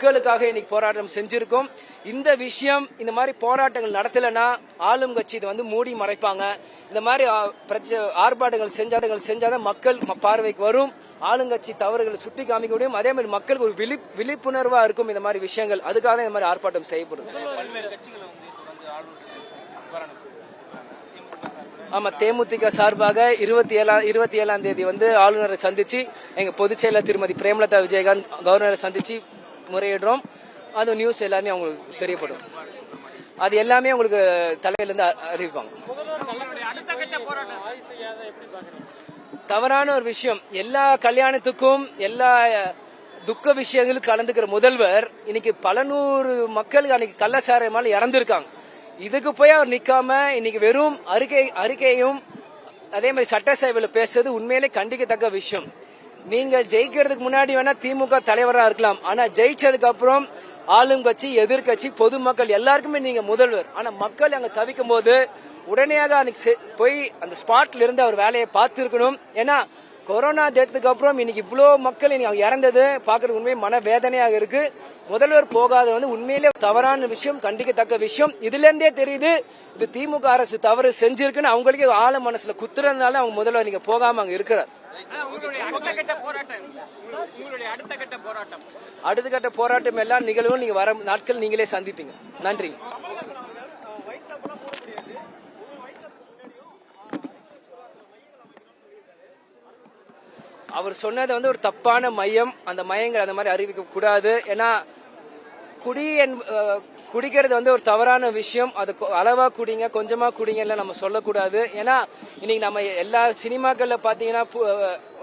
மக்களுக்காக இன்னைக்கு போராட்டம் செஞ்சிருக்கோம். இந்த விஷயம் இந்த மாதிரி போராட்டங்கள் நடத்தலைன்னா ஆளும் கட்சி இதை வந்து மூடி மறைப்பாங்க. இந்த மாதிரி ஆர்ப்பாட்டங்கள் செஞ்சாதான் மக்கள் பார்வைக்கு வரும். ஆளுங்கட்சி தவறுகளை சுட்டி காமிக்க முடியும். அதே மாதிரி மக்களுக்கு ஒரு விழிப்புணர்வா இருக்கும் இந்த மாதிரி விஷயங்கள். அதுக்காக தான் இந்த மாதிரி ஆர்ப்பாட்டம் செய்யப்படும். ஆமா, தேமுதிக சார்பாக 27ஆம் தேதி வந்து ஆளுநரை சந்திச்சு எங்க பொதுச் செயலர் திருமதி பிரேமலதா விஜயகாந்த் கவர்னரை சந்திச்சு முறையிடுறோம். அது நியூஸ் எல்லாமே அவங்களுக்கு தெரியப்படும். அது எல்லாமே உங்களுக்கு தலையில இருந்து அறிவிப்பாங்க. தவறான ஒரு விஷயம். எல்லா கல்யாணத்துக்கும் எல்லா துக்க விஷயங்களும் கலந்துக்கிற முதல்வர் இன்னைக்கு பல நூறு மக்களுக்கு அன்னைக்கு கள்ளச்சாராயமால இறந்திருக்காங்க. இதுக்கு போய் அவர் நிக்காம இன்னைக்கு வெறும் அறிக்கையும் அதே மாதிரி சட்டசபையில பேசுறது உண்மையிலே கண்டிக்கத்தக்க விஷயம். நீங்க ஜெயிக்கிறதுக்கு முன்னாடி வேணா திமுக தலைவரா இருக்கலாம், ஆனா ஜெயிச்சதுக்கு அப்புறம் ஆளும் கட்சி எதிர்கட்சி பொதுமக்கள் எல்லாருக்குமே நீங்க முதல்வர். ஆனா மக்கள் அங்க தவிக்கும் போது உடனேயாக அன்னைக்கு போய் அந்த ஸ்பாட்ல இருந்து அவர் வேலையை பார்த்து இருக்கணும். ஏன்னா கொரோனா தேத்துக்கு அப்புறம் இன்னைக்கு இவ்வளவு மக்கள் இன்னைக்கு இறந்தது பாக்குறது உண்மையை மன வேதனையாக இருக்கு. முதல்வர் போகாத வந்து உண்மையிலே தவறான விஷயம், கண்டிக்கத்தக்க விஷயம். இதுல இருந்தே தெரியுது இது திமுக அரசு தவறு செஞ்சிருக்குன்னு அவங்களுக்கே ஆழ மனசுல குத்துறதுனால அவங்க முதல்வர் நீங்க போகாம அங்க இருக்கிறார். அடுத்த கட்ட போராட்டம் எல்லாம் நிகழ்வும் நீங்க வர நாட்கள் நீங்களே சந்திப்பீங்க. நன்றி. அவர் சொன்னது வந்து ஒரு தப்பான மையம். அந்த மையங்கள் அந்த மாதிரி அறிவிக்க கூடாது. ஏன்னா குடிக்கிறது வந்து ஒரு தவறான விஷயம். அது அளவா குடிங்க, கொஞ்சமா குடிங்க நம்ம சொல்லக்கூடாது. ஏன்னா இன்னைக்கு நம்ம எல்லா சினிமாக்கள்ல பாத்தீங்கன்னா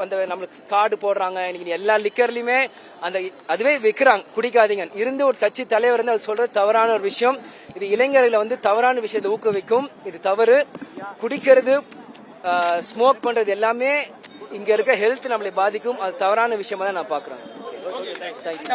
அந்த நம்மளுக்கு கார்டு போடுறாங்க. இன்னைக்கு எல்லா லிக்கர்லயுமே அந்த அதுவே விற்கிறாங்க, குடிக்காதீங்க. இருந்து ஒரு கட்சி தலைவர் வந்து அது சொல்றது தவறான ஒரு விஷயம். இது இளைஞர்களை வந்து தவறான விஷயத்தை ஊக்குவிக்கும். இது தவறு. குடிக்கிறது, ஸ்மோக் பண்றது எல்லாமே இங்க இருக்க ஹெல்த் நம்மளை பாதிக்கும். அது தவறான விஷயமா தான் நான் பாக்குறேன். தேங்க்யூ.